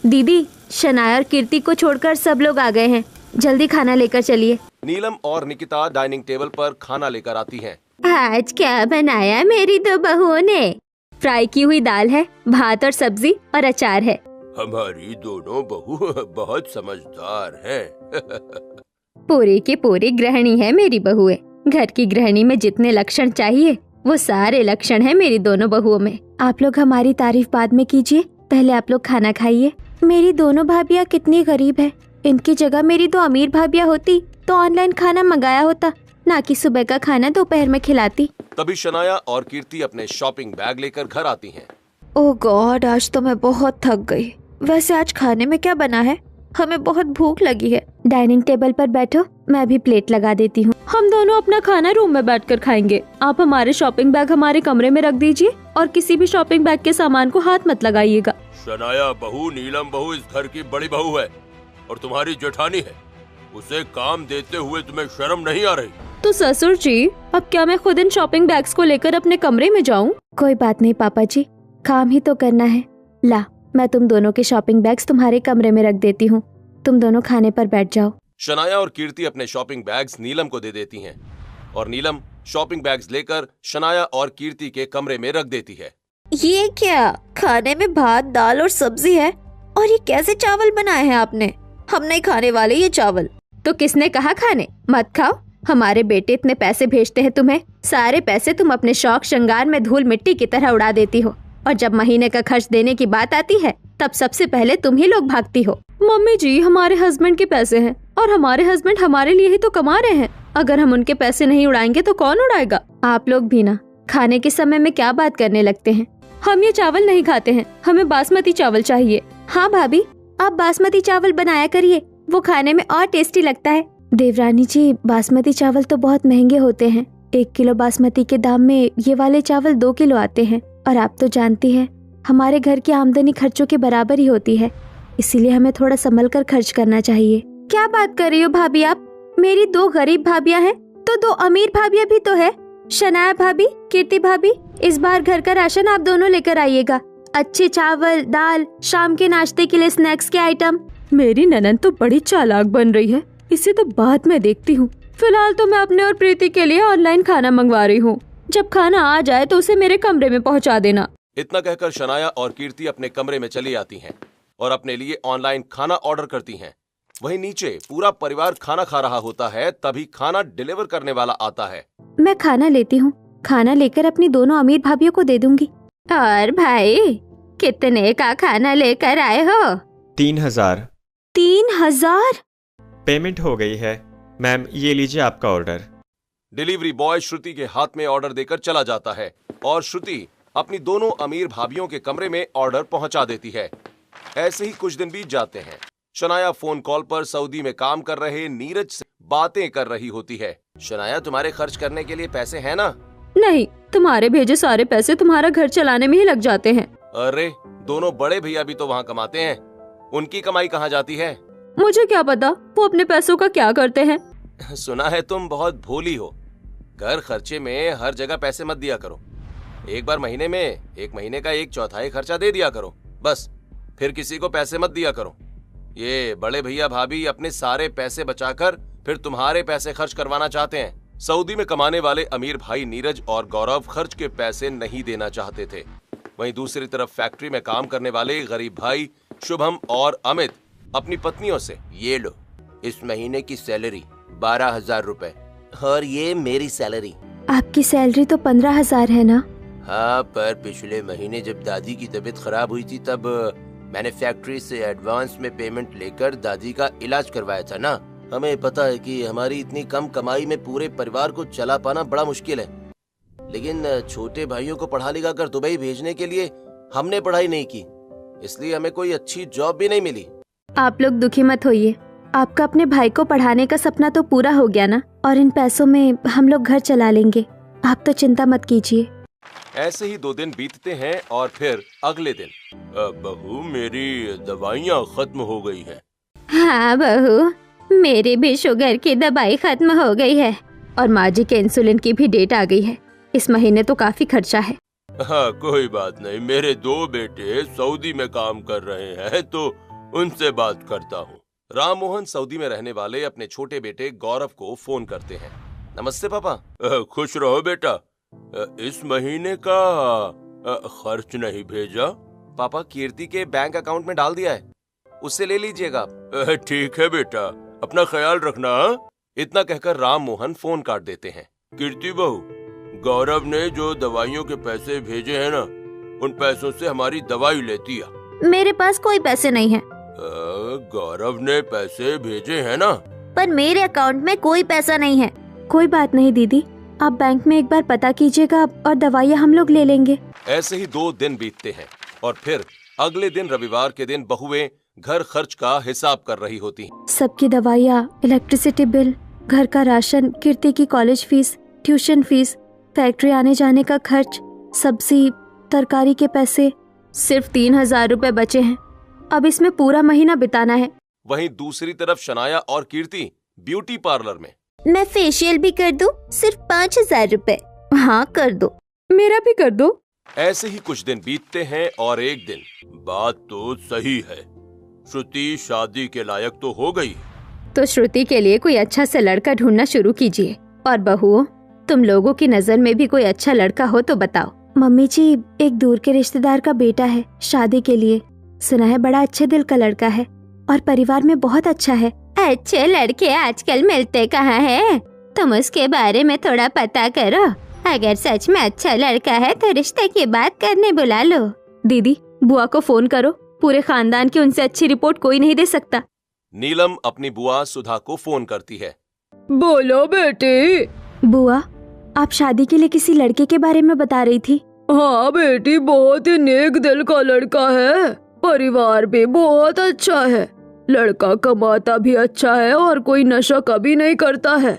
दीदी, शनाया और कीर्ति को छोड़कर सब लोग आ गए हैं, जल्दी खाना लेकर चलिए। नीलम और निकिता डाइनिंग टेबल पर खाना लेकर आती हैं। आज क्या बनाया मेरी दो बहुओं ने? फ्राई की हुई दाल है, भात और सब्जी और अचार है। हमारी दोनों बहू बहुत समझदार हैं। पूरी की पूरी गृहिणी है मेरी बहुएं। घर की गृहिणी में जितने लक्षण चाहिए वो सारे लक्षण हैं मेरी दोनों बहुओं में। आप लोग हमारी तारीफ बाद में कीजिए, पहले आप लोग खाना खाइए। मेरी दोनों भाभियाँ कितनी गरीब है। इनकी जगह मेरी दो अमीर भाभियाँ होती तो ऑनलाइन खाना मंगाया होता, ना कि सुबह का खाना दोपहर में खिलाती। तभी शनाया और कीर्ति अपने शॉपिंग बैग लेकर घर आती हैं। ओह गॉड, आज तो मैं बहुत थक गई। वैसे आज खाने में क्या बना है? हमें बहुत भूख लगी है। डाइनिंग टेबल पर बैठो, मैं भी प्लेट लगा देती हूँ। हम दोनों अपना खाना रूम में बैठकर खाएंगे। आप हमारे शॉपिंग बैग हमारे कमरे में रख दीजिए और किसी भी शॉपिंग बैग के सामान को हाथ मत लगाइएगा। शनाया बहू, नीलम बहू इस घर की बड़ी बहू है और तुम्हारी जेठानी है। उसे काम देते हुए तुम्हें शर्म नहीं आ रही? तो ससुर जी, अब क्या मैं खुद इन शॉपिंग बैग्स को लेकर अपने कमरे में जाऊं? कोई बात नहीं पापा जी, काम ही तो करना है। ला, मैं तुम दोनों के शॉपिंग बैग्स तुम्हारे कमरे में रख देती हूँ। तुम दोनों खाने पर बैठ जाओ। शनाया और कीर्ति अपने शॉपिंग बैग्स नीलम को दे देती हैं और नीलम शॉपिंग बैग्स लेकर शनाया और कीर्ति के कमरे में रख देती है। ये क्या? खाने में भात, दाल और सब्जी है, और ये कैसे चावल बनाए हैं आपने? हम नहीं खाने वाले ये चावल। तो किसने कहा खाने? मत खाओ। हमारे बेटे इतने पैसे भेजते हैं तुम्हें, सारे पैसे तुम अपने शौक श्रृंगार में धूल मिट्टी की तरह उड़ा देती हो, और जब महीने का खर्च देने की बात आती है तब सबसे पहले तुम ही लोग भागती हो। मम्मी जी, हमारे हस्बैंड के पैसे हैं और हमारे हस्बैंड हमारे लिए ही तो कमा रहे हैं। अगर हम उनके पैसे नहीं उड़ाएंगे तो कौन उड़ाएगा? आप लोग भी ना खाने के समय में क्या बात करने लगते हैं। हम ये चावल नहीं खाते हैं, हमें बासमती चावल चाहिए। हाँ भाभी, आप बासमती चावल बनाया करिए, वो खाने में और टेस्टी लगता है। देवरानी जी, बासमती चावल तो बहुत महंगे होते हैं। 1 किलो बासमती के दाम में ये वाले चावल 2 किलो आते हैं, और आप तो जानती हैं हमारे घर की आमदनी खर्चों के बराबर ही होती है, इसीलिए हमें थोड़ा संभल कर खर्च करना चाहिए। क्या बात कर रही हो भाभी आप? मेरी 2 गरीब भाभियाँ हैं तो 2 अमीर भाभियाँ भी तो है। शनाया भाभी, कीर्ति भाभी, इस बार घर का राशन आप दोनों लेकर आइएगा। अच्छे चावल, दाल, शाम के नाश्ते के लिए स्नैक्स के आइटम। मेरी ननद तो बड़ी चालाक बन रही है, इसे तो बाद में देखती हूँ। फिलहाल तो मैं अपने और प्रीति के लिए ऑनलाइन खाना मंगवा रही हूँ। जब खाना आ जाए तो उसे मेरे कमरे में पहुँचा देना। इतना कहकर शनाया और कीर्ति अपने कमरे में चली आती हैं और अपने लिए ऑनलाइन खाना ऑर्डर करती हैं। वहीं नीचे पूरा परिवार खाना खा रहा होता है, तभी खाना डिलीवर करने वाला आता है। मैं खाना लेती हूँ, खाना लेकर अपनी दोनों अमीर भाभियों को दे दूंगी। और भाई, कितने का खाना लेकर आए हो? 3000। 3000? पेमेंट हो गई है मैम, ये लीजिए आपका ऑर्डर। डिलीवरी बॉय श्रुति के हाथ में ऑर्डर देकर चला जाता है और श्रुति अपनी दोनों अमीर भाभियों के कमरे में ऑर्डर पहुंचा देती है। ऐसे ही कुछ दिन बीत जाते हैं। शनाया फोन कॉल पर सऊदी में काम कर रहे नीरज से बातें कर रही होती है। शनाया, तुम्हारे खर्च करने के लिए पैसे हैं ना? नहीं, तुम्हारे भेजे सारे पैसे तुम्हारा घर चलाने में ही लग जाते हैं। अरे, दोनों बड़े भैया भी तो वहाँ कमाते हैं, उनकी कमाई कहाँ जाती है? मुझे क्या पता वो अपने पैसों का क्या करते हैं। सुना है तुम बहुत भोली हो। घर खर्चे में हर जगह पैसे मत दिया करो। एक बार महीने में 1 महीने का 1/4 खर्चा दे दिया करो, बस। फिर किसी को पैसे मत दिया करो। ये बड़े भैया भाभी अपने सारे पैसे बचाकर फिर तुम्हारे पैसे खर्च करवाना चाहते हैं। सऊदी में कमाने वाले अमीर भाई नीरज और गौरव खर्च के पैसे नहीं देना चाहते थे। वहीं दूसरी तरफ फैक्ट्री में काम करने वाले गरीब भाई शुभम और अमित अपनी पत्नियों से, ये लो, इस महीने की सैलरी 12,000 रुपए, और ये मेरी सैलरी। आपकी सैलरी तो 15,000 है ना? हाँ, पर पिछले महीने जब दादी की तबीयत खराब हुई थी तब मैंने फैक्ट्री से एडवांस में पेमेंट लेकर दादी का इलाज करवाया था ना। हमें पता है कि हमारी इतनी कम कमाई में पूरे परिवार को चला पाना बड़ा मुश्किल है, लेकिन छोटे भाइयों को पढ़ा लिखा कर दुबई भेजने के लिए हमने पढ़ाई नहीं की, इसलिए हमें कोई अच्छी जॉब भी नहीं मिली। आप लोग दुखी मत होइए, आपका अपने भाई को पढ़ाने का सपना तो पूरा हो गया ना, और इन पैसों में हम लोग घर चला लेंगे। आप तो चिंता मत कीजिए। ऐसे ही 2 दिन बीतते हैं और फिर अगले दिन, बहू, मेरी दवाइयाँ खत्म हो गई है। हाँ बहू, मेरी भी शुगर की दवाई खत्म हो गई है, और माँ जी के इंसुलिन की भी डेट आ गई है। इस महीने तो काफी खर्चा है। हाँ, कोई बात नहीं, मेरे 2 बेटे सऊदी में काम कर रहे हैं तो उनसे बात करता हूँ। राम मोहन सऊदी में रहने वाले अपने छोटे बेटे गौरव को फोन करते हैं। नमस्ते पापा। खुश रहो बेटा। इस महीने का खर्च नहीं भेजा? पापा, कीर्ति के बैंक अकाउंट में डाल दिया है, उससे ले लीजिएगा आप। ठीक है बेटा, अपना ख्याल रखना। इतना कहकर राम मोहन फोन काट देते हैं। कीर्ति बहू, गौरव ने जो दवाइयों के पैसे भेजे हैं ना, उन पैसों से हमारी दवाई लेती है। मेरे पास कोई पैसे नहीं है। गौरव ने पैसे भेजे हैं ना? पर मेरे अकाउंट में कोई पैसा नहीं है। कोई बात नहीं दीदी, आप बैंक में एक बार पता कीजिएगा और दवाइयाँ हम लोग ले लेंगे। ऐसे ही 2 दिन बीतते हैं और फिर अगले दिन रविवार के दिन बहुएं घर खर्च का हिसाब कर रही होती हैं। सबकी दवाइयाँ, इलेक्ट्रिसिटी बिल, घर का राशन, कीर्ति की college fees, tuition fees, factory आने जाने का खर्च, सब्जी, तरकारी के पैसे। सिर्फ 3,000 रुपए बचे हैं। अब इसमें पूरा महीना बिताना है। वहीं दूसरी तरफ शनाया और कीर्ति ब्यूटी पार्लर में। मैं फेशियल भी कर दूं, सिर्फ 5,000 रुपए। हाँ कर दो। मेरा भी कर दो। ऐसे ही कुछ दिन बीतते हैं और एक दिन, बात तो सही है, श्रुति शादी के लायक तो हो गई। तो श्रुति के लिए कोई अच्छा सा लड़का ढूंढना शुरू कीजिए। और बहुओं, तुम लोगों की नजर में भी कोई अच्छा लड़का हो तो बताओ। मम्मी जी, एक दूर के रिश्तेदार का बेटा है शादी के लिए। सुना है बड़ा अच्छे दिल का लड़का है और परिवार में बहुत अच्छा है। अच्छे लड़के आजकल मिलते कहाँ हैं? तुम उसके बारे में थोड़ा पता करो। अगर सच में अच्छा लड़का है तो रिश्ते की बात करने बुला लो। दीदी, बुआ को फोन करो। पूरे खानदान की उनसे अच्छी रिपोर्ट कोई नहीं दे सकता। नीलम अपनी बुआ सुधा को फोन करती है। बोलो बेटी। बुआ, आप शादी के लिए किसी लड़के के बारे में बता रही थी। हाँ बेटी, बहुत ही नेक दिल का लड़का है, परिवार भी बहुत अच्छा है, लड़का कमाता भी अच्छा है और कोई नशा कभी नहीं करता है।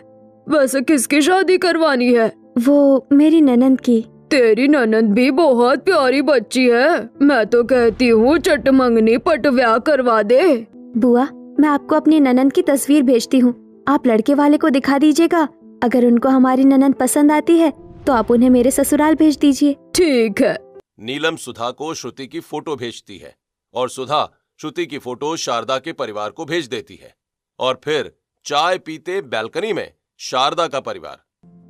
वैसे किसकी शादी करवानी है? वो मेरी ननंद की। तेरी ननंद भी बहुत प्यारी बच्ची है। मैं तो कहती हूँ चटमंगनी पटव्या करवा दे। बुआ, मैं आपको अपनी ननंद की तस्वीर भेजती हूँ, आप लड़के वाले को दिखा दीजिएगा। अगर उनको हमारी ननंद पसंद आती है तो आप उन्हें मेरे ससुराल भेज दीजिए। ठीक है। नीलम सुधा को श्रुति की फोटो भेजती है और सुधा श्रुति की फोटो शारदा के परिवार को भेज देती है। और फिर चाय पीते बालकनी में शारदा का परिवार।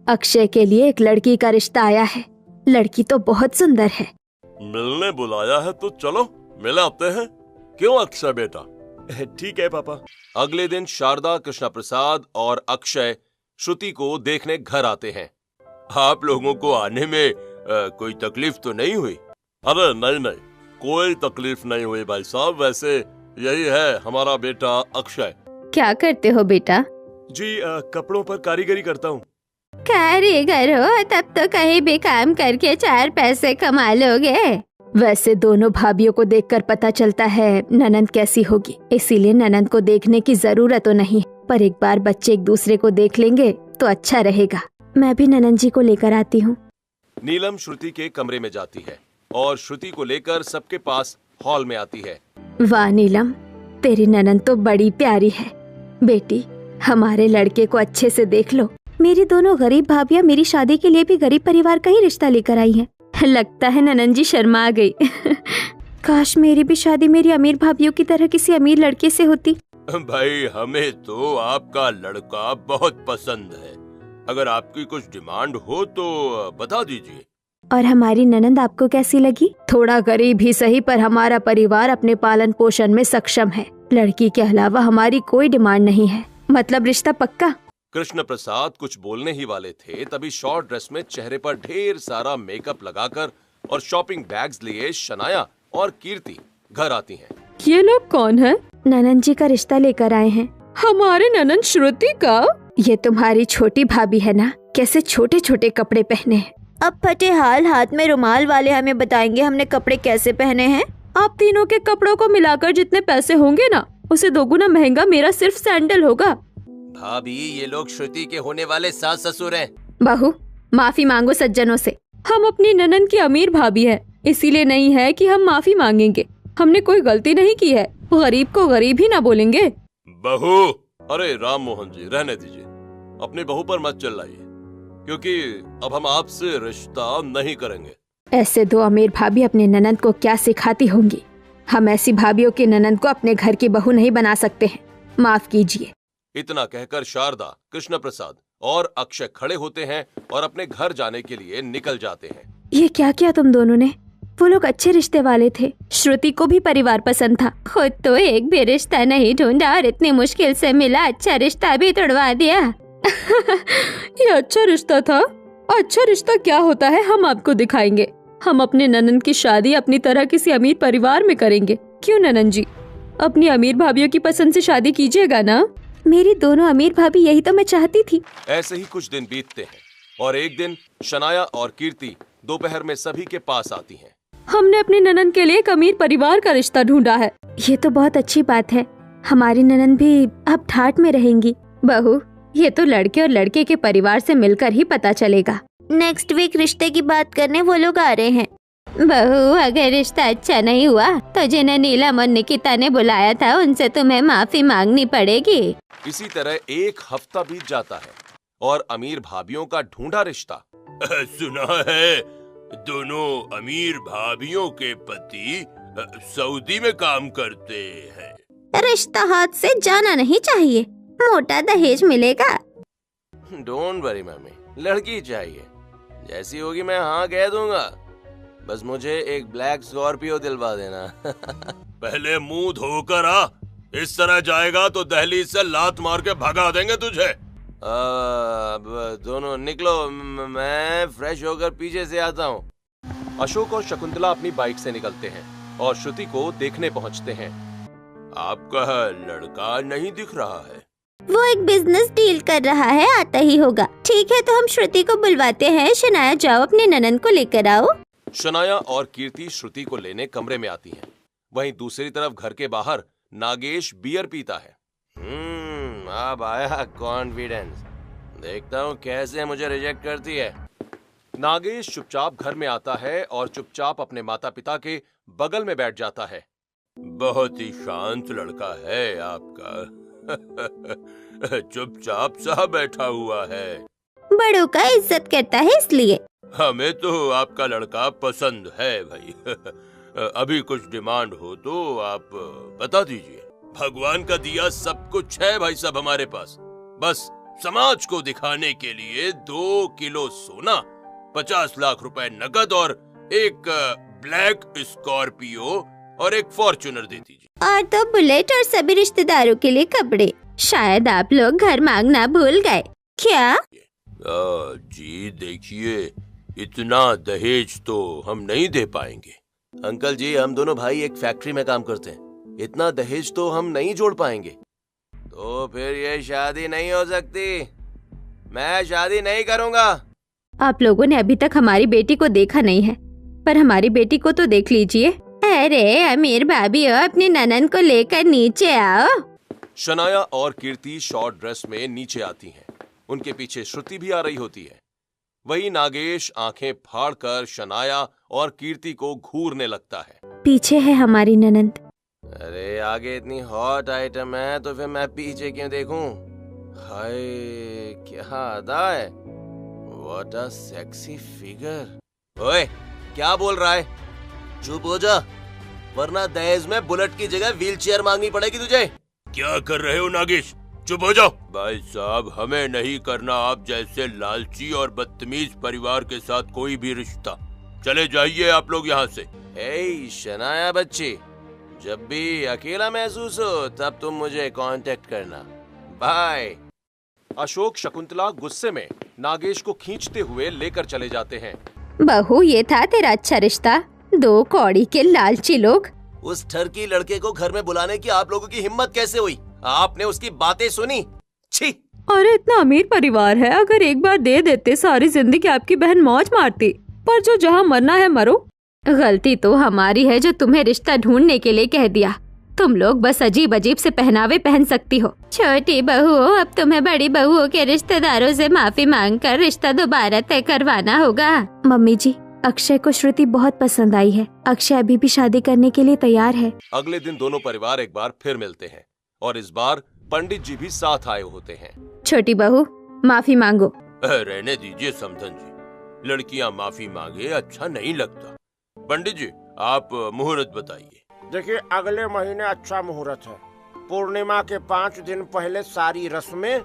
अक्षय के लिए एक लड़की का रिश्ता आया है। लड़की तो बहुत सुंदर है। मिलने बुलाया है तो चलो मिल आते हैं। क्यों अक्षय बेटा? ठीक है पापा। अगले दिन शारदा, कृष्णा प्रसाद और अक्षय श्रुति को देखने घर आते हैं। आप लोगों को आने में कोई तकलीफ तो नहीं हुई? अरे नहीं नहीं, कोई तकलीफ नहीं हुई भाई साहब। वैसे यही है हमारा बेटा अक्षय। क्या करते हो बेटा? जी कपड़ों पर कारीगरी करता हूँ। कारीगर हो तब तो कहीं भी काम करके 4 पैसे कमा लोगे। वैसे दोनों भाभीियों को देखकर पता चलता है ननंद कैसी होगी, इसीलिए ननंद को देखने की जरूरत तो नहीं, पर एक बार बच्चे एक दूसरे को देख लेंगे तो अच्छा रहेगा। मैं भी ननंद जी को लेकर आती हूँ। नीलम श्रुति के कमरे में जाती है और श्रुति को लेकर सबके पास हॉल में आती है। वाह नीलम, तेरी ननंद तो बड़ी प्यारी है। बेटी, हमारे लड़के को अच्छे से देख लो। मेरी दोनों गरीब भाभियाँ मेरी शादी के लिए भी गरीब परिवार का ही रिश्ता लेकर आई हैं। लगता है ननंद जी शर्मा गई। काश मेरी भी शादी मेरी अमीर भाभियों की तरह किसी अमीर लड़के से होती। भाई, हमें तो आपका लड़का बहुत पसंद है। अगर आपकी कुछ डिमांड हो तो बता दीजिए। और हमारी ननंद आपको कैसी लगी? थोड़ा गरीब ही सही, पर हमारा परिवार अपने पालन पोषण में सक्षम है। लड़की के अलावा हमारी कोई डिमांड नहीं है। मतलब रिश्ता पक्का? कृष्ण प्रसाद कुछ बोलने ही वाले थे, तभी शॉर्ट ड्रेस में चेहरे पर ढेर सारा मेकअप लगाकर और शॉपिंग बैग्स लिए शनाया और कीर्ति घर आती हैं। ये लोग कौन है? ननंद जी का रिश्ता लेकर आए हैं। हमारे ननंद श्रुति का? ये तुम्हारी छोटी भाभी है ना? कैसे छोटे छोटे कपड़े पहने हैं। अब फटे हाल हाथ में रुमाल वाले हमें बताएंगे हमने कपड़े कैसे पहने हैं। आप तीनों के कपड़ों को मिलाकर जितने पैसे होंगे ना, उसे दोगुना महंगा मेरा सिर्फ सैंडल होगा। भाभी, ये लोग श्रुति के होने वाले सास ससुर हैं। बहू, माफी मांगो सज्जनों से। हम अपनी ननंद की अमीर भाभी है, इसीलिए नहीं है कि हम माफी मांगेंगे। हमने कोई गलती नहीं की है। गरीब को गरीब ही ना बोलेंगे। बहू, अरे राम मोहन जी, रहने दीजिए, अपनी बहू पर मत चिल्लाइए, क्योंकि अब हम आपसे रिश्ता नहीं करेंगे। ऐसे दो अमीर भाभी अपने ननंद को क्या सिखाती होंगी। हम ऐसी भाभियों के ननद को अपने घर की बहू नहीं बना सकते हैं, माफ कीजिए। इतना कहकर शारदा, कृष्ण प्रसाद और अक्षय खड़े होते हैं और अपने घर जाने के लिए निकल जाते हैं। ये क्या किया तुम दोनों ने? वो लोग अच्छे रिश्ते वाले थे, श्रुति को भी परिवार पसंद था। खुद तो एक भी रिश्ता नहीं ढूंढा और इतनी मुश्किल से मिला अच्छा रिश्ता भी तोड़वा दिया। ये अच्छा रिश्ता था? अच्छा रिश्ता क्या होता है हम आपको दिखाएंगे। हम अपने ननन की शादी अपनी तरह किसी अमीर परिवार में करेंगे। क्यों ननन जी, अपनी अमीर भाभियों की पसंद से शादी कीजिएगा ना? मेरी दोनों अमीर भाभी, यही तो मैं चाहती थी। ऐसे ही कुछ दिन बीतते हैं और एक दिन शनाया और कीर्ति दोपहर में सभी के पास आती हैं। हमने अपनी ननन के लिए एक अमीर परिवार का रिश्ता ढूंढा है। ये तो बहुत अच्छी बात है, हमारी ननन भी अब ठाठ में रहेंगी। बहू, ये तो लड़के और लड़के के परिवार से मिलकर ही पता चलेगा। नेक्स्ट वीक रिश्ते की बात करने वो लोग आ रहे हैं। बहू, अगर रिश्ता अच्छा नहीं हुआ तो जिन्हें नीलम और निकिता ने बुलाया था उनसे तुम्हें माफी मांगनी पड़ेगी। इसी तरह एक हफ्ता बीत जाता है और अमीर भाभियों का ढूंढा रिश्ता। सुना है दोनों अमीर भाभियों के पति सऊदी में काम करते हैं। रिश्ता हाथ से जाना नहीं चाहिए, मोटा दहेज मिलेगा। डोंट वरी मम्मी, लड़की चाहिए, जैसी होगी मैं हाँ कह दूंगा। बस मुझे एक ब्लैक स्कॉर्पियो दिलवा देना। पहले मुंह धोकर आ, इस तरह जाएगा तो दहलीज से लात मार के भगा देंगे तुझे। दोनों निकलो, मैं फ्रेश होकर पीछे से आता हूँ। अशोक और शकुंतला अपनी बाइक से निकलते हैं और श्रुति को देखने पहुँचते हैं। आपका लड़का नहीं दिख रहा है। वो एक बिजनेस डील कर रहा है, आता ही होगा। ठीक है, तो हम श्रुति को बुलवाते हैं। शनाया, जाओ अपने ननन को लेकर आओ। शनाया और कीर्ति श्रुति को लेने कमरे में आती हैं। वहीं दूसरी तरफ घर के बाहर नागेश बियर पीता है। अब आया कॉन्फिडेंस, देखता हूँ कैसे मुझे रिजेक्ट करती है। नागेश चुपचाप घर में आता है और चुपचाप अपने माता पिता के बगल में बैठ जाता है। बहुत ही शांत लड़का है आपका। चुपचाप सा बैठा हुआ है। बड़ों का इज्जत करता है इसलिए। हमें तो आपका लड़का पसंद है भाई। अभी कुछ डिमांड हो तो आप बता दीजिए। भगवान का दिया सब कुछ है भाई साहब हमारे पास। बस समाज को दिखाने के लिए 2 किलो सोना, 50 लाख रुपए नकद और एक ब्लैक स्कॉर्पियो और एक फॉर्च्यूनर दे दीजिए। और तो बुलेट और सभी रिश्तेदारों के लिए कपड़े। शायद आप लोग घर मांगना भूल गए क्या? जी देखिए, इतना दहेज तो हम नहीं दे पाएंगे। अंकल जी, हम दोनों भाई एक फैक्ट्री में काम करते हैं, इतना दहेज तो हम नहीं जोड़ पाएंगे। तो फिर ये शादी नहीं हो सकती, मैं शादी नहीं करूंगा। आप लोगों ने अभी तक हमारी बेटी को देखा नहीं है, पर हमारी बेटी को तो देख लीजिए। अरे अमीर भाभी हो, अपनी ननन को लेकर नीचे आओ। शनाया और कीर्ति शॉर्ट ड्रेस में नीचे आती हैं। उनके पीछे श्रुति भी आ रही होती है। वही नागेश आंखें फाड़कर शनाया और कीर्ति को घूरने लगता है। पीछे है हमारी ननद। अरे आगे इतनी हॉट आइटम है तो फिर मैं पीछे क्यों देखूं? हाय क्या अदा है, व्हाट अ सेक्सी फिगर। ओए क्या बोल रहा है? चुप हो जा, वरना दहेज में बुलेट की जगह व्हील चेयर मांगनी पड़ेगी तुझे। क्या कर रहे हो नागेश? चुप हो जाओ। भाई साहब, हमें नहीं करना आप जैसे लालची और बदतमीज परिवार के साथ कोई भी रिश्ता। चले जाइए आप लोग यहाँ से। ए शनाया बच्ची, जब भी अकेला महसूस हो तब तुम मुझे कांटेक्ट करना। बाय। अशोक शकुंतला गुस्से में नागेश को खींचते हुए लेकर चले जाते हैं। बहू, ये था तेरा अच्छा रिश्ता? 2 कौड़ी के लालची लोग। उस ठरकी लड़के को घर में बुलाने की आप लोगों की हिम्मत कैसे हुई? आपने उसकी बातें सुनी? छी! अरे इतना अमीर परिवार है, अगर एक बार दे देते सारी जिंदगी आपकी बहन मौज मारती। पर जो जहाँ मरना है मरो। गलती तो हमारी है जो तुम्हें रिश्ता ढूंढने के लिए कह दिया। तुम लोग बस अजीब अजीब से पहनावे पहन सकती हो। छोटी बहू, अब तुम्हें बड़ी बहुओं के रिश्तेदारों से माफी मांगकर रिश्ता दोबारा तय करवाना होगा। मम्मी जी, अक्षय को श्रुति बहुत पसंद आई है। अक्षय अभी भी शादी करने के लिए तैयार है। अगले दिन दोनों परिवार एक बार फिर मिलते हैं और इस बार पंडित जी भी साथ आए होते हैं। छोटी बहू, माफी मांगो। रहने दीजिए समधन जी, लड़कियां माफी मांगे अच्छा नहीं लगता। पंडित जी, आप मुहूर्त बताइए। देखिए, अगले महीने अच्छा मुहूर्त है। पूर्णिमा के 5 दिन पहले सारी रस्में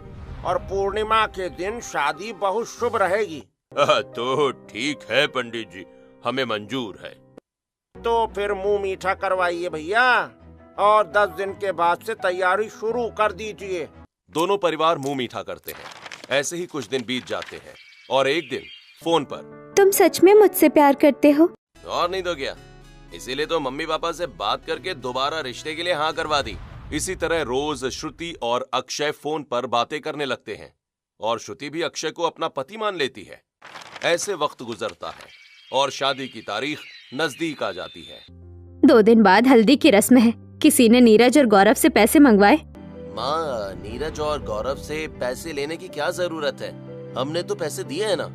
और पूर्णिमा के दिन शादी बहुत शुभ रहेगी। तो ठीक है पंडित जी, हमें मंजूर है। तो फिर मुंह मीठा करवाइए भैया, और 10 दिन के बाद से तैयारी शुरू कर दीजिए। दोनों परिवार मुंह मीठा करते हैं। ऐसे ही कुछ दिन बीत जाते हैं और एक दिन फोन पर, तुम सच में मुझसे प्यार करते हो? और नहीं तो क्या, इसीलिए तो मम्मी पापा से बात करके दोबारा रिश्ते के लिए हाँ करवा दी। इसी तरह रोज श्रुति और अक्षय फोन पर बातें करने लगते हैं और श्रुति भी अक्षय को अपना पति मान लेती है। ऐसे वक्त गुजरता है और शादी की तारीख नजदीक आ जाती है। 2 दिन बाद हल्दी की रस्म है। किसी ने नीरज और गौरव से पैसे मंगवाए। माँ, नीरज और गौरव से पैसे लेने की क्या जरूरत है? हमने तो पैसे दिए हैं ना।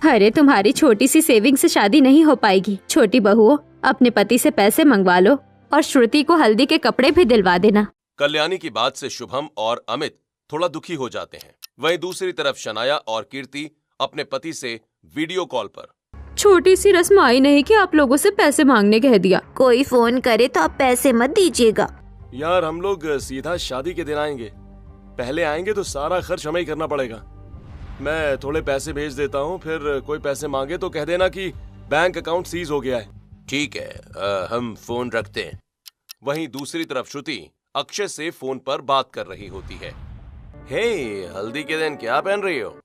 अरे तुम्हारी छोटी सी सेविंग से शादी नहीं हो पाएगी। छोटी बहुओं, अपने पति से पैसे मंगवा लो और श्रुति को हल्दी के कपड़े भी दिलवा देना। कल्याणी की बात से शुभम और अमित थोड़ा दुखी हो जाते हैं। वहीं दूसरी तरफ शनाया और कीर्ति अपने पति से वीडियो कॉल पर, छोटी सी रस्म आई नहीं कि आप लोगों से पैसे मांगने कह दिया। कोई फोन करे तो आप पैसे मत दीजिएगा। यार हम लोग सीधा शादी के दिन आएंगे। पहले आएंगे तो सारा खर्च हमें ही करना पड़ेगा। मैं थोड़े पैसे भेज देता हूँ, फिर कोई पैसे मांगे तो कह देना कि बैंक अकाउंट सीज हो गया है। ठीक है, हम फोन रखते हैं। वहीं दूसरी तरफ श्रुति अक्षय से फोन पर बात कर रही होती है। हे, हल्दी के दिन क्या पहन रही हो?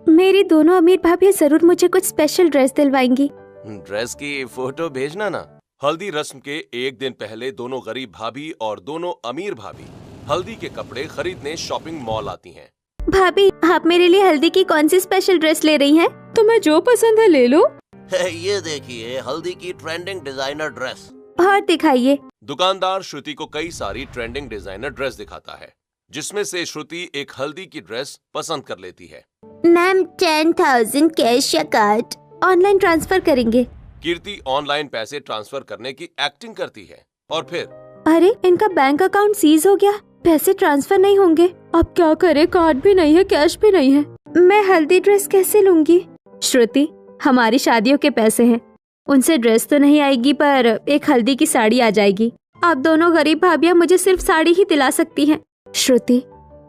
मेरी दोनों अमीर भाभी जरूर मुझे कुछ स्पेशल ड्रेस दिलवाएंगी। ड्रेस की फोटो भेजना ना। हल्दी रस्म के एक दिन पहले दोनों गरीब भाभी और दोनों अमीर भाभी हल्दी के कपड़े खरीदने शॉपिंग मॉल आती हैं। भाभी, आप मेरे लिए हल्दी की कौन सी स्पेशल ड्रेस ले रही हैं? तुम्हें जो पसंद है ले लो। ये देखिए, हल्दी की ट्रेंडिंग डिजाइनर ड्रेस। और दिखाइए। दुकानदार श्रुति को कई सारी ट्रेंडिंग डिजाइनर ड्रेस दिखाता है, जिसमें से श्रुति एक हल्दी की ड्रेस पसंद कर लेती है। मैम, 10,000 कैश या कार्ड? ऑनलाइन ट्रांसफर करेंगे। कीर्ति ऑनलाइन पैसे ट्रांसफर करने की एक्टिंग करती है और फिर, अरे, इनका बैंक अकाउंट सीज हो गया, पैसे ट्रांसफर नहीं होंगे। अब क्या करे, कार्ड भी नहीं है, कैश भी नहीं है। मैं हल्दी ड्रेस कैसे लूंगी? श्रुति, हमारी शादियों के पैसे हैं, उनसे ड्रेस तो नहीं आएगी पर एक हल्दी की साड़ी आ जाएगी। आप दोनों गरीब भाभियाँ मुझे सिर्फ साड़ी ही दिला सकती हैं। श्रुति,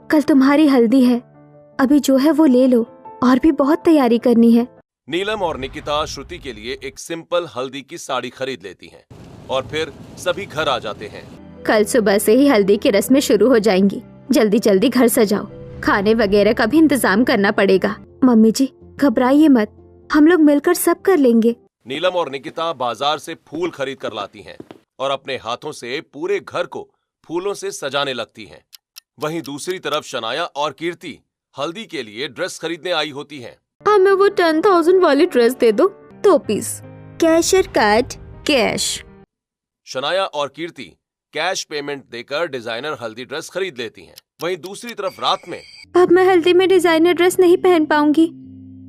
कल तुम्हारी हल्दी है, अभी जो है वो ले लो, और भी बहुत तैयारी करनी है। नीलम और निकिता श्रुति के लिए एक सिंपल हल्दी की साड़ी खरीद लेती हैं और फिर सभी घर आ जाते हैं। कल सुबह से ही हल्दी की रस्में शुरू हो जाएंगी। जल्दी जल्दी घर सजाओ, खाने वगैरह का भी इंतजाम करना पड़ेगा। मम्मी जी, घबराइए मत, हम लोग मिलकर सब कर लेंगे। नीलम और निकिता बाजार से फूल खरीद कर लाती हैं और अपने हाथों से पूरे घर को फूलों से सजाने लगती हैं। वहीं दूसरी तरफ शनाया और कीर्ति हल्दी के लिए ड्रेस खरीदने आई होती हैं। हमें वो 10,000 वाली ड्रेस दे दो, 2 पीस। कैश और कार्ड? कैश। शनाया और कीर्ति कैश पेमेंट देकर डिजाइनर हल्दी ड्रेस खरीद लेती हैं। वहीं दूसरी तरफ रात में, अब मैं हल्दी में डिजाइनर ड्रेस नहीं पहन पाऊंगी,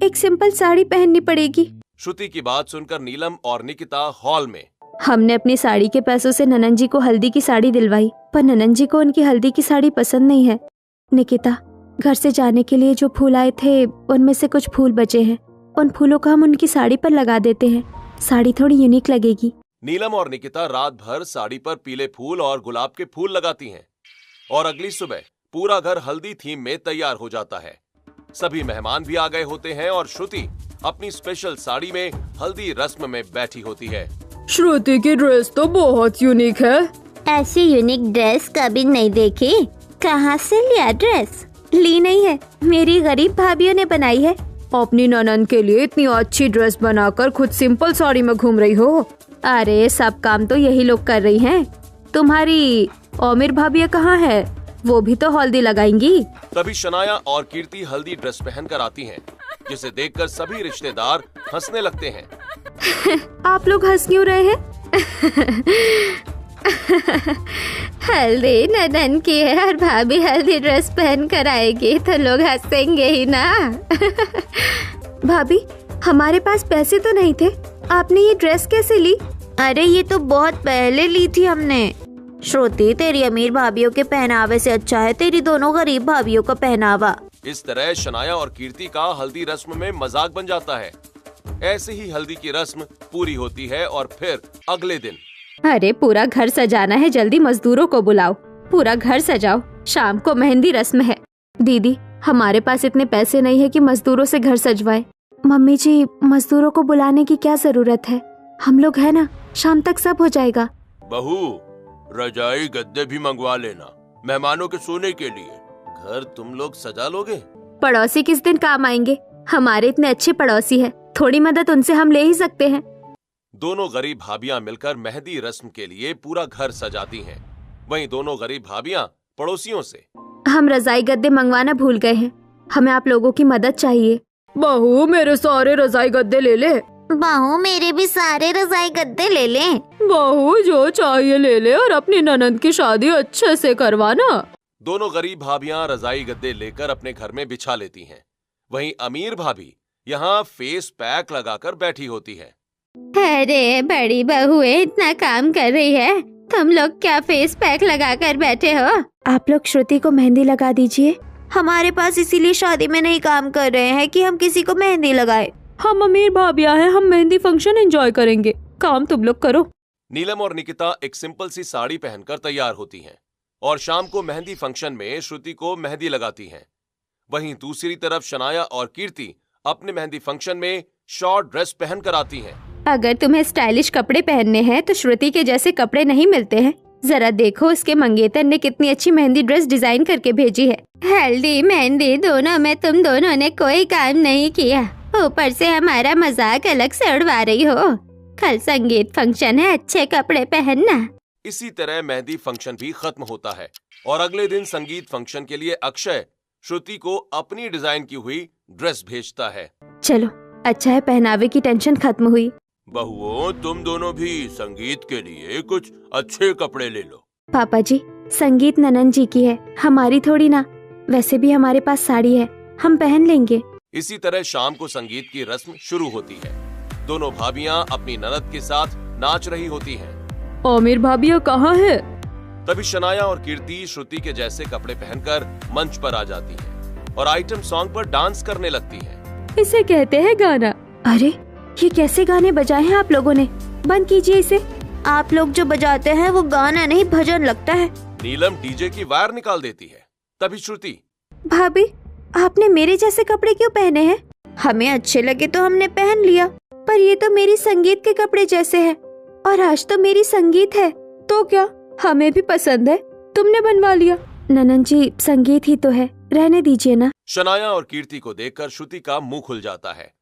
एक सिंपल साड़ी पहननी पड़ेगी। श्रुति की बात सुनकर नीलम और निकिता हॉल में, हमने अपनी साड़ी के पैसों से ननन जी को हल्दी की साड़ी दिलवाई, पर ननन जी को उनकी हल्दी की साड़ी पसंद नहीं है। निकिता, घर से जाने के लिए जो फूल आए थे उनमें से कुछ फूल बचे हैं, उन फूलों को हम उनकी साड़ी पर लगा देते हैं, साड़ी थोड़ी यूनिक लगेगी। नीलम और निकिता रात भर साड़ी पर पीले फूल और गुलाब के फूल लगाती हैं और अगली सुबह पूरा घर हल्दी थीम में तैयार हो जाता है। सभी मेहमान भी आ गए होते हैं और श्रुति अपनी स्पेशल साड़ी में हल्दी रस्म में बैठी होती है। श्रुति की ड्रेस तो बहुत यूनिक है। ऐसी यूनिक ड्रेस कभी नहीं देखी। कहाँ से लिया ड्रेस? ली नहीं है, मेरी गरीब भाभीयों ने बनाई है। अपनी ननन के लिए इतनी अच्छी ड्रेस बनाकर खुद सिंपल साड़ी में घूम रही हो। अरे सब काम तो यही लोग कर रही हैं। तुम्हारी अमीर भाभी कहाँ है? वो भी तो हल्दी लगाएंगी। तभी शनाया और कीर्ति हल्दी ड्रेस पहनकर आती हैं, जिसे देखकर सभी रिश्तेदार हंसने लगते हैं। आप लोग हंस क्यों रहे हैं? हल्दी ननन की है और भाभी हल्दी ड्रेस पहन कर आएगी तो लोग हंसेंगे ही ना। भाभी, हमारे पास पैसे तो नहीं थे, आपने ये ड्रेस कैसे ली? अरे ये तो बहुत पहले ली थी हमने। श्रुति, तेरी अमीर भाभीयों के पहनावे से अच्छा है तेरी दोनों गरीब भाभीयों का पहनावा। इस तरह शनाया और कीर्ति का हल्दी रस्म में मजाक बन जाता है। ऐसे ही हल्दी की रस्म पूरी होती है और फिर अगले दिन अरे पूरा घर सजाना है, जल्दी मजदूरों को बुलाओ, पूरा घर सजाओ, शाम को मेहंदी रस्म है। दीदी, हमारे पास इतने पैसे नहीं है कि मजदूरों से घर सजवाए। मम्मी जी, मजदूरों को बुलाने की क्या जरूरत है, हम लोग है ना, शाम तक सब हो जाएगा। बहू, रजाई गद्दे भी मंगवा लेना मेहमानों के सोने के लिए। घर तुम लोग सजा लोगे? पड़ोसी किस दिन काम आएंगे, हमारे इतने अच्छे पड़ोसी है, थोड़ी मदद उनसे हम ले ही सकते हैं। दोनों गरीब भाभियां मिलकर मेहंदी रस्म के लिए पूरा घर सजाती हैं। वहीं दोनों गरीब भाभियां पड़ोसियों से, हम रजाई गद्दे मंगवाना भूल गए हैं, हमें आप लोगों की मदद चाहिए। बहू, मेरे सारे रजाई गद्दे ले ले। बहू, मेरे भी सारे रजाई गद्दे ले ले। बहू, जो चाहिए ले ले और अपनी ननद की शादी अच्छे से करवाना। दोनों गरीब भाभियां रजाई गद्दे लेकर अपने घर में बिछा लेती हैं। वहीं अमीर भाभी यहाँ फेस पैक लगाकर बैठी होती है। अरे बड़ी बहू इतना काम कर रही है, तुम लोग क्या फेस पैक लगा कर बैठे हो? आप लोग श्रुति को मेहंदी लगा दीजिए। हमारे पास इसीलिए शादी में नहीं काम कर रहे हैं कि हम किसी को मेहंदी लगाए। हम अमीर भाभियां हैं, हम मेहंदी फंक्शन एंजॉय करेंगे, काम तुम लोग करो। नीलम और निकिता एक सिंपल सी साड़ी पहनकर तैयार होती हैं और शाम को मेहंदी फंक्शन में श्रुति को मेहंदी लगाती हैं। वहीं दूसरी तरफ शनाया और कीर्ति अपने मेहंदी फंक्शन में शॉर्ट ड्रेस पहनकर आती हैं। अगर तुम्हें स्टाइलिश कपड़े पहनने हैं तो श्रुति के जैसे कपड़े नहीं मिलते हैं। जरा देखो उसके मंगेतर ने कितनी अच्छी मेहंदी ड्रेस डिजाइन करके भेजी है। हल्दी मेहंदी दोनों में तुम दोनों ने कोई काम नहीं किया, ऊपर से हमारा मजाक अलग से उड़वा रही हो। कल संगीत फंक्शन है, अच्छे कपड़े पहनना। इसी तरह मेहंदी फंक्शन भी खत्म होता है और अगले दिन संगीत फंक्शन के लिए अक्षय श्रुति को अपनी डिजाइन की हुई ड्रेस भेजता है। चलो, अच्छा है पहनावे की टेंशन खत्म हुई। बहुओं, तुम दोनों भी संगीत के लिए कुछ अच्छे कपड़े ले लो। पापा जी, संगीत ननन जी की है, हमारी थोड़ी ना। वैसे भी हमारे पास साड़ी है, हम पहन लेंगे। इसी तरह शाम को संगीत की रस्म शुरू होती है। दोनों भाभियां अपनी ननद के साथ नाच रही होती हैं। आमिर भाभिया कहाँ है? तभी शनाया और कीर्ति श्रुति के जैसे कपड़े पहनकर मंच पर आ जाती हैं और आइटम सॉन्ग पर डांस करने लगती हैं। इसे कहते हैं गाना। अरे, ये कैसे गाने बजाए हैं आप लोगों ने, बंद कीजिए इसे। आप लोग जो बजाते हैं वो गाना नहीं भजन लगता है। नीलम डीजे की वायर निकाल देती है। तभी श्रुति, भाभी, आपने मेरे जैसे कपड़े क्यों पहने हैं? हमें अच्छे लगे तो हमने पहन लिया। पर ये तो मेरी संगीत के कपड़े जैसे हैं और आज तो मेरी संगीत है। तो क्या, हमें भी पसंद है, तुमने बनवा लिया। ननन जी, संगीत ही तो है, रहने दीजिए ना। शनाया और कीर्ति को देखकर श्रुति का मुंह खुल जाता है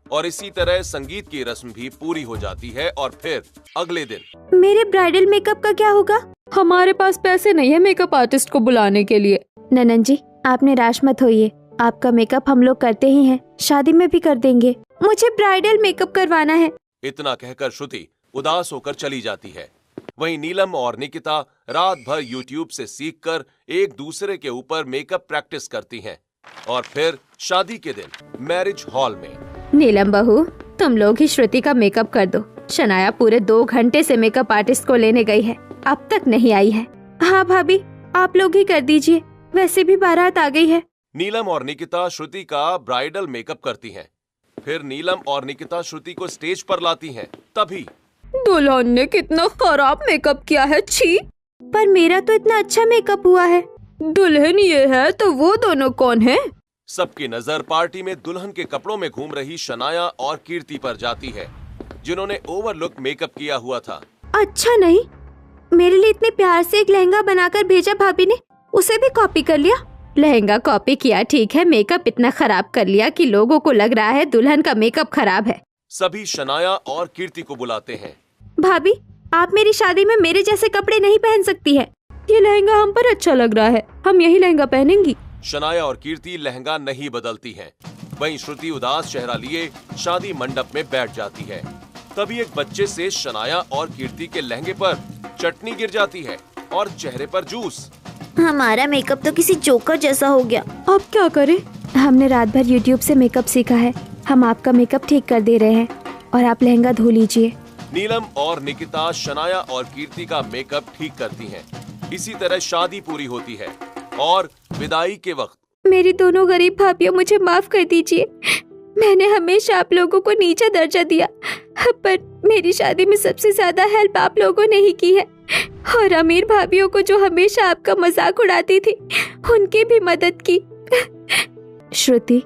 और इसी तरह संगीत की रस्म भी पूरी हो जाती है। और फिर अगले दिन मेरे ब्राइडल मेकअप का क्या होगा? हमारे पास पैसे नहीं है मेकअप आर्टिस्ट को बुलाने के लिए। ननन जी, आप निराश मत होइए, आपका मेकअप हम लोग करते ही हैं, शादी में भी कर देंगे। मुझे ब्राइडल मेकअप करवाना है। इतना कहकर श्रुति उदास होकर चली जाती है। वहीं नीलम और निकिता रात भर यूट्यूब से सीखकर एक दूसरे के ऊपर मेकअप प्रैक्टिस करती हैं और फिर शादी के दिन मैरिज हॉल में। नीलम बहू, तुम लोग ही श्रुति का मेकअप कर दो। शनाया पूरे 2 घंटे से मेकअप आर्टिस्ट को लेने गई है, अब तक नहीं आई है। हाँ भाभी, आप लोग ही कर दीजिए, वैसे भी बारात आ गई है। नीलम और निकिता श्रुति का ब्राइडल मेकअप करती हैं। फिर नीलम और निकिता श्रुति को स्टेज पर लाती हैं। तभी दुल्हन ने कितना खराब मेकअप किया है, छी। पर मेरा तो इतना अच्छा मेकअप हुआ है। दुल्हन ये है तो वो दोनों कौन है? सबकी नजर पार्टी में दुल्हन के कपड़ों में घूम रही शनाया और कीर्ति पर जाती है, जिन्होंने ओवरलुक मेकअप किया हुआ था। अच्छा नहीं, मेरे लिए इतने प्यार से एक लहंगा बनाकर भेजा भाभी ने, उसे भी कॉपी कर लिया। लहंगा कॉपी किया ठीक है, मेकअप इतना खराब कर लिया कि लोगों को लग रहा है दुल्हन का मेकअप खराब है। सभी शनाया और कीर्ति को बुलाते हैं। भाभी, आप मेरी शादी में मेरे जैसे कपड़े नहीं पहन सकती है। ये लहंगा हम पर अच्छा लग रहा है, हम यही लहंगा पहनेंगी। शनाया और कीर्ति लहंगा नहीं बदलती हैं। वहीं श्रुति उदास चेहरा लिए शादी मंडप में बैठ जाती है। तभी एक बच्चे से शनाया और कीर्ति के लहंगे पर चटनी गिर जाती है और चेहरे पर जूस। हमारा मेकअप तो किसी जोकर जैसा हो गया, अब क्या करें? हमने रात भर यूट्यूब से मेकअप सीखा है, हम आपका मेकअप ठीक कर दे रहे हैं और आप लहंगा धो लीजिए। नीलम और निकिता शनाया और कीर्ति का मेकअप ठीक करती हैं। इसी तरह शादी पूरी होती है और विदाई के वक्त मेरी दोनों गरीब भाभियों, मुझे माफ कर दीजिए। मैंने हमेशा आप लोगों को नीचा दर्जा दिया, पर मेरी शादी में सबसे ज्यादा हेल्प आप लोगों ने ही की है, और अमीर भाभीयों को जो हमेशा आपका मजाक उड़ाती थी उनकी भी मदद की। श्रुति,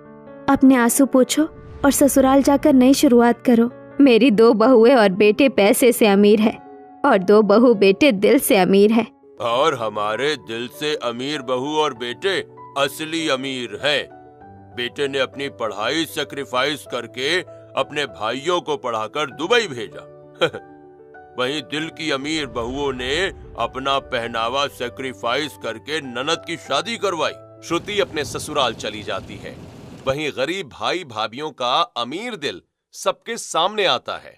अपने आंसू पोंछो और ससुराल जाकर नई शुरुआत करो। मेरी 2 बहुएं और बेटे पैसे से अमीर है और 2 बहू बेटे दिल से अमीर है। और हमारे दिल से अमीर बहू और बेटे असली अमीर हैं। बेटे ने अपनी पढ़ाई सैक्रिफाइस करके अपने भाइयों को पढ़ाकर दुबई भेजा। वहीं दिल की अमीर बहुओं ने अपना पहनावा सैक्रिफाइस करके ननद की शादी करवाई। श्रुति अपने ससुराल चली जाती है। वहीं गरीब भाई भाभियों का अमीर दिल सबके सामने आता है।